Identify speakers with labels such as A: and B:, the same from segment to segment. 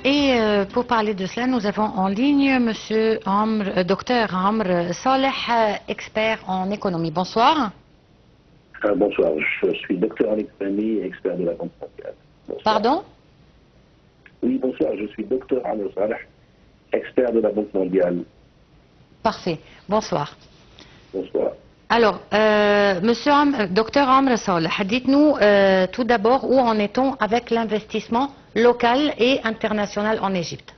A: Et pour parler de cela, nous avons en ligne Monsieur Dr Amr Saleh, expert en économie. Bonsoir.
B: Bonsoir, je suis docteur en économie et expert de la Banque mondiale. Bonsoir.
A: Pardon?
B: Oui, bonsoir, je suis docteur Amr Saleh, expert de la Banque mondiale.
A: Parfait. Bonsoir.
B: Bonsoir.
A: Alors, docteur Amr Saleh, dites-nous tout d'abord où en est-on avec l'investissement local et international en Égypte?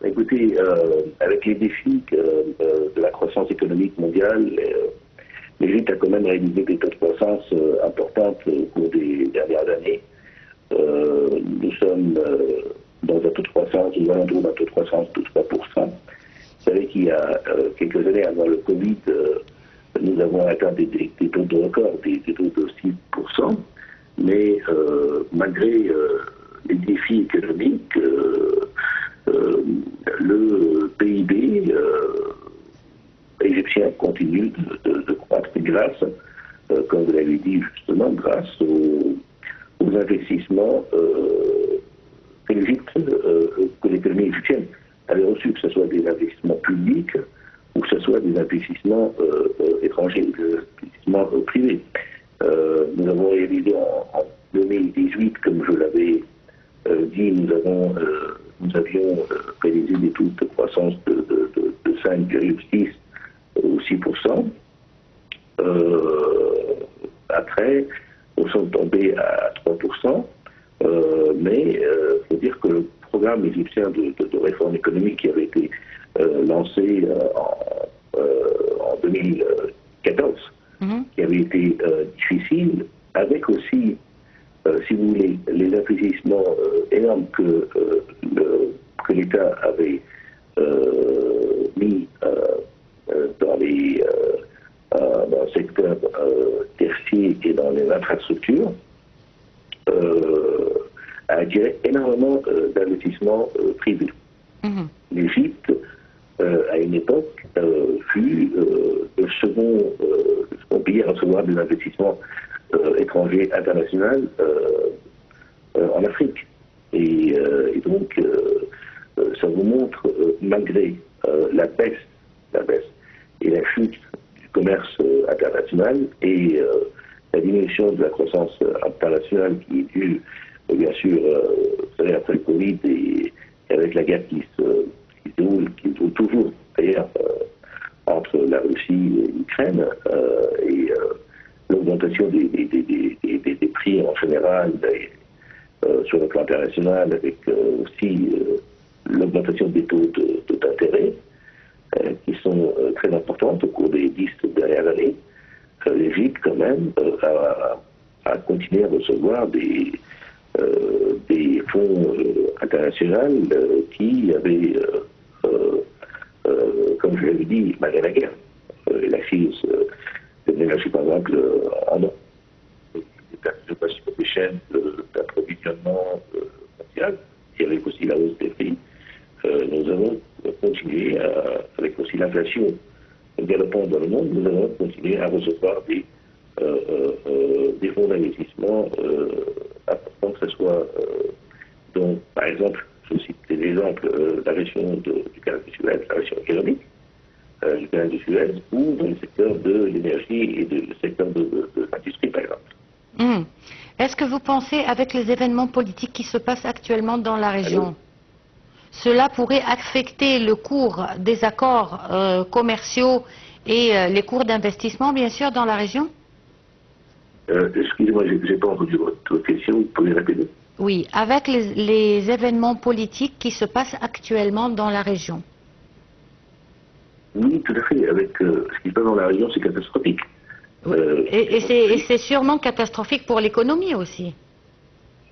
B: Écoutez, avec les défis de la croissance économique mondiale, l'Égypte a quand même réalisé des taux de croissance importants au cours des dernières années. Nous sommes dans un taux de croissance, nous allons d'un taux de croissance de 3%. Vous savez qu'il y a quelques années avant le Covid, nous avons atteint des taux de record, des taux de 6%, mais malgré les défis économiques, le PIB égyptien continue de croître grâce, comme vous l'avez dit justement, grâce aux investissements que l'Égypte, que l'économie égyptienne avait reçu, que ce soit des investissements publics ou que ce soit des investissements étrangers, des investissements privés. Nous avons réalisé en 2018, comme je l'avais dit, nous avions réalisé des taux de croissance de 5,6 ou 6%. Après, nous sommes tombés à 3%, mais il faut dire que le programme égyptien de réforme économique qui avait été lancé en 2014, qui avait été difficile, avec aussi, si vous voulez, les investissements énormes que l'État avait mis dans le secteur tertiaire et dans les infrastructures, a attiré énormément d'investissements privés. L'Égypte, à une époque, fut le second pays à recevoir des investissements étrangers internationaux en Afrique. Et donc, ça vous montre, malgré la baisse et la chute du commerce international et la diminution de la croissance internationale qui est due, bien sûr, vous savez, après le Covid et avec la guerre qui se déroule toujours, d'ailleurs, entre la Russie et l'Ukraine, et l'augmentation des prix en général sur le plan international, avec aussi l'augmentation des taux d'intérêt, qui sont très importantes au cours des 10 dernières années. L'Égypte, quand même, a continué à recevoir des fonds internationaux qui avaient, comme je l'avais dit, malgré la guerre, la crise de l'énergie, par exemple, en des chaînes d'approvisionnement mondial, et avec aussi la hausse des prix, nous avons continué, avec aussi l'inflation galopante dans le monde, nous avons continué à recevoir des fonds d'investissement importants, que ce soit, donc, par exemple, je cite des exemples, la région du canal de Suez, la région économique du canal de Suez, ou dans le secteur de l'énergie et le secteur de l'industrie, par exemple.
A: Est-ce que vous pensez, avec les événements politiques qui se passent actuellement dans la région, cela pourrait affecter le cours des accords commerciaux et les cours d'investissement, bien sûr, dans la région?
B: Excusez-moi, je n'ai pas entendu votre question, vous pouvez répéter?
A: Oui, avec les événements politiques qui se passent actuellement dans la région.
B: Oui, tout à fait. Avec ce qui se passe dans la région, c'est catastrophique.
A: Oui. Et c'est sûrement catastrophique pour l'économie aussi.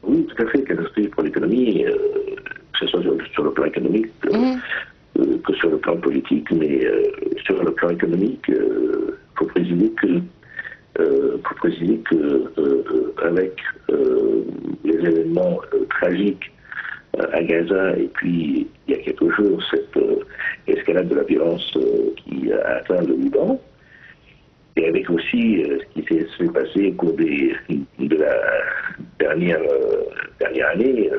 B: Oui, tout à fait, catastrophique pour l'économie, que ce soit sur le plan économique, que sur le plan politique, mais sur le plan économique, il faut préciser que avec les événements tragiques à Gaza et puis il y a quelques jours cette escalade de la violence qui a atteint le Liban, et avec aussi ce qui s'est passé au cours de la dernière année,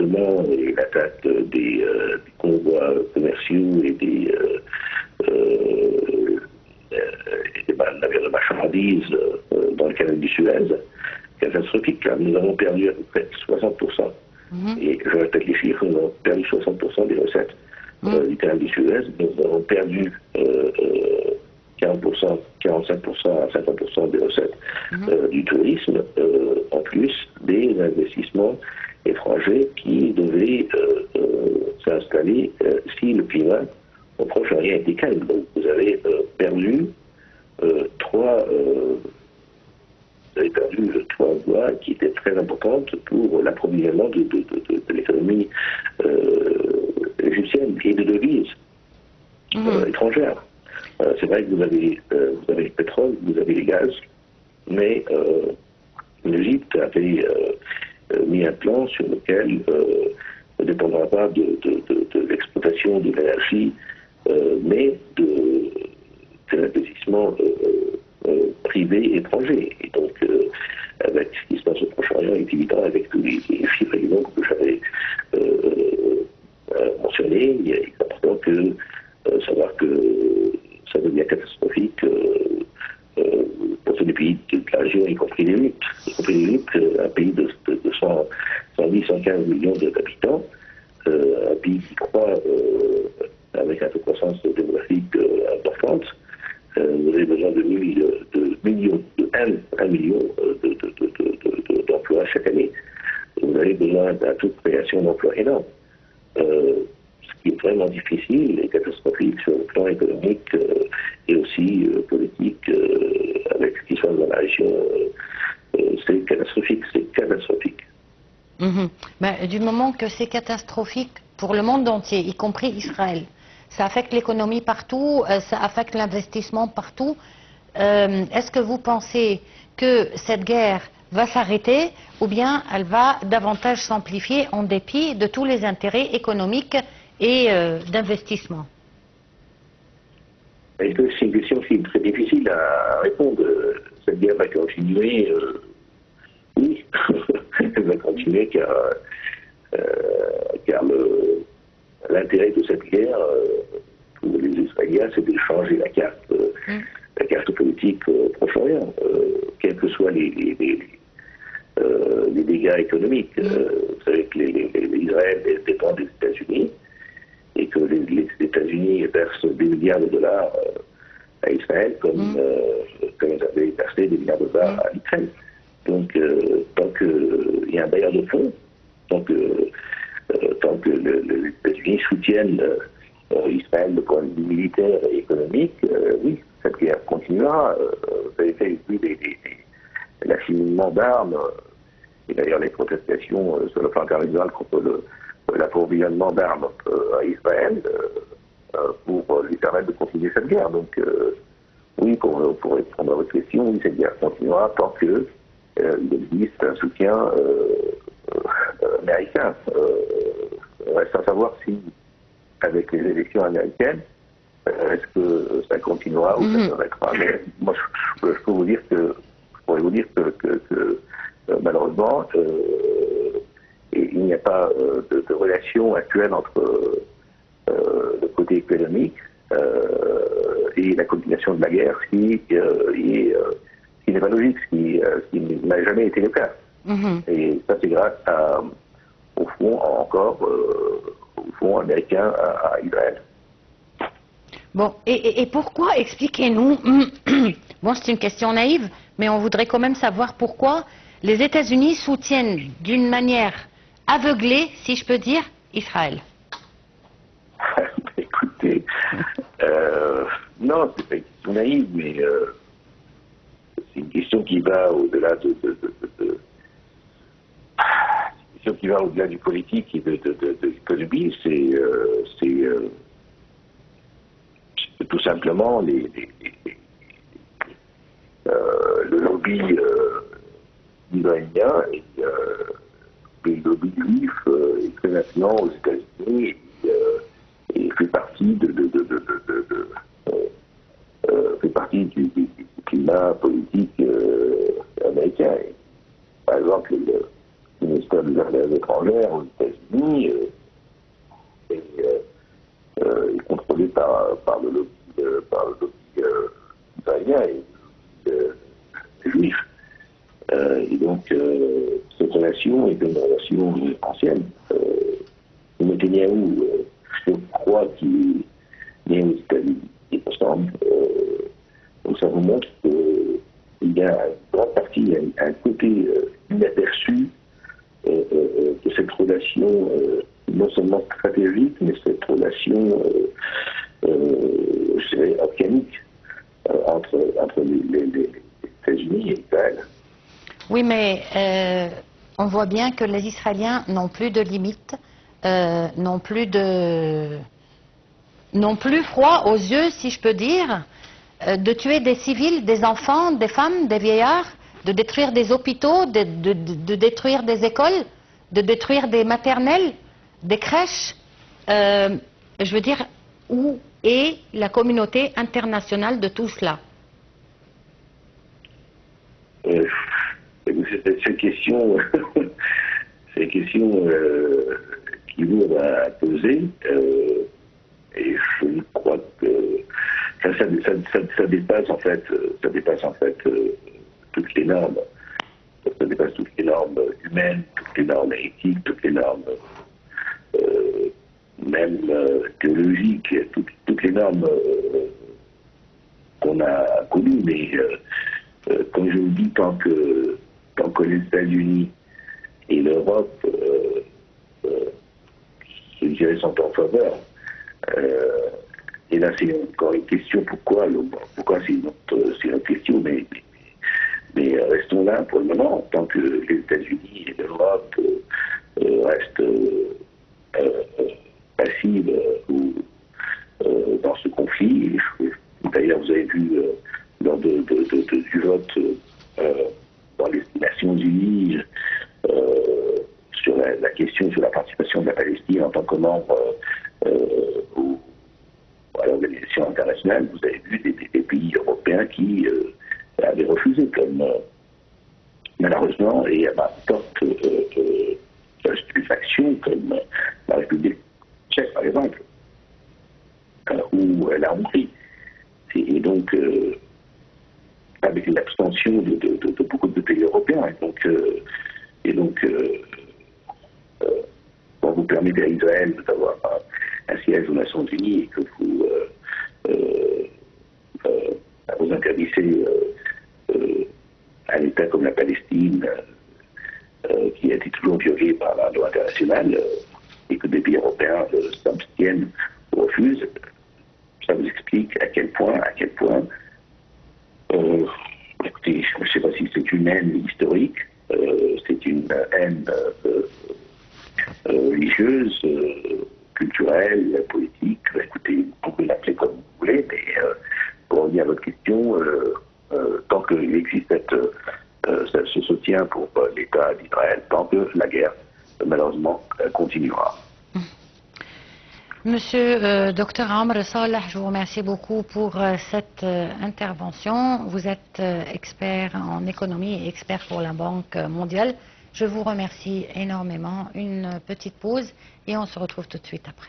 B: bombardements et l'attaque des convois commerciaux et des navires de marchandises dans le canal du Suez, catastrophique. Là. Nous avons perdu à peu près 60%. Et je répète les chiffres, nous avons perdu 60% des recettes du canal du Suez. Nous avons perdu 40%, 45% à 50% des recettes du tourisme, en plus des investissements étrangers qui devaient s'installer si le climat au Proche-Orient était calme. Donc vous avez perdu trois voies qui étaient très importantes pour l'approvisionnement de l'économie égyptienne et de devises étrangères. C'est vrai que vous avez le pétrole, vous avez les gaz, mais l'Égypte avait mis un plan sur lequel ne dépendra pas de l'exploitation de l'énergie, mais de l'investissement privé étranger. Et donc, avec ce qui se passe au Proche-Orient, il est évident, avec tous les chiffres et les nombres que j'avais mentionnés, il est important de savoir que ça devient catastrophique pour tous les pays de la région, y compris l'Égypte. Un pays de 110, 115 millions d'habitants, un pays qui croît avec un taux de croissance démographique importante. Vous avez besoin de 1 million d'emplois chaque année. Vous avez besoin d'un taux de création d'emplois énorme. Ce qui est vraiment difficile et catastrophique sur le plan économique et aussi politique avec ce qui se passe dans la région. C'est catastrophique,
A: Ben, du moment que c'est catastrophique pour le monde entier, y compris Israël, ça affecte l'économie partout, ça affecte l'investissement partout. Est-ce que vous pensez que cette guerre va s'arrêter ou bien elle va davantage s'amplifier en dépit de tous les intérêts économiques et d'investissement?
B: C'est une question qui est très difficile à répondre. Cette guerre va continuer. Oui, elle va continuer car l'intérêt de cette guerre pour les Israéliens, c'est de changer la carte politique au Proche-Orient, quels que soient les dégâts économiques. Vous savez que l'Israël dépend des États-Unis et que les États-Unis versent des milliards de dollars à Israël comme ils avaient versé des milliards de dollars à l'Ukraine. Donc, tant qu'il y a un bailleur de fonds, tant que les États-Unis soutiennent Israël de point de vue militaire et économique, oui, cette guerre continuera. Vous avez vu l'acheminement d'armes, et d'ailleurs les protestations sur le plan international contre l'approvisionnement d'armes à Israël pour lui permettre de continuer cette guerre. Donc, oui, pour répondre à votre question, oui, cette guerre continuera tant que il existe un soutien américain. Reste à savoir si, avec les élections américaines, est-ce que ça continuera ou ça s'arrêtera. Mais moi, je pourrais vous dire que malheureusement, il n'y a pas de relation actuelle entre le côté économique et la continuation de la guerre, ce qui n'est pas logique, ce qui n'a jamais été le cas. Et ça, c'est grâce au front américain à Israël.
A: Bon, et pourquoi, expliquez-nous, bon, c'est une question naïve, mais on voudrait quand même savoir pourquoi les États-Unis soutiennent d'une manière aveuglée, si je peux dire, Israël.
B: Écoutez, non, c'est pas une question naïve, mais c'est une question qui va au-delà qui va au-delà du politique et de l'économie. C'est tout simplement le lobby israélien et le lobby juif est très influent aux États-Unis et fait partie du climat politique américain. Par exemple, le ministère des Affaires étrangères aux États-Unis États-Unis est contrôlé par le lobby israélien et juif. Et donc, cette relation est une relation ancienne. Netanyahou, je crois qu'il est né aux États-Unis, il me semble. Donc ça vous montre qu'il y a une grande partie, un côté inaperçu de cette relation, non seulement stratégique, mais cette relation, je dirais, organique entre les États-Unis et Israël.
A: Oui, mais on voit bien que les Israéliens n'ont plus de limites, n'ont plus froid aux yeux, si je peux dire, de tuer des civils, des enfants, des femmes, des vieillards, de détruire des hôpitaux, de détruire des écoles, de détruire des maternelles, des crèches. Je veux dire, où est la communauté internationale de tout cela?
B: Ces questions qui lourdes à poser, et je crois que ça dépasse en fait toutes les normes. Ça dépasse toutes les normes humaines, toutes les normes éthiques, toutes les normes même théologiques, toutes les normes qu'on a connues. Mais comme je vous dis, tant que les États-Unis et l'Europe, je dirais, sont en faveur. Et là, c'est encore une question. Pourquoi c'est une autre question, mais restons là pour le moment, tant que les États-Unis et l'Europe restent passives dans ce conflit. D'ailleurs, vous avez vu lors du vote dans les Nations Unies sur la question sur la participation de la Palestine en tant que membre à l'organisation internationale, vous avez vu des pays européens qui avaient refusé, comme malheureusement, et à ma forte stupéfaction, comme la République tchèque, par exemple, ou la Hongrie. Et donc, avec l'abstention de beaucoup de pays européens. Et donc, quand vous permettez à Israël d'avoir un siège aux Nations Unies et que vous interdisez un État comme la Palestine, qui a été toujours violé par la loi internationale, et que des pays européens s'abstiennent ou refusent, ça vous explique à quel point écoutez, je ne sais pas si c'est une haine historique, c'est une haine religieuse, culturelle, politique. Écoutez, vous pouvez l'appeler comme vous voulez, mais pour revenir à votre question, tant qu'il existe ce soutien pour l'État d'Israël, tant que la guerre, malheureusement, continuera.
A: Monsieur Dr Amr Saleh, je vous remercie beaucoup pour cette intervention. Vous êtes expert en économie et expert pour la Banque mondiale. Je vous remercie énormément. Une petite pause et on se retrouve tout de suite après.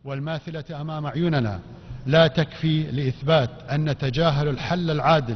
C: والماثلة أمام عيوننا لا تكفي لإثبات أن تجاهل الحل العادل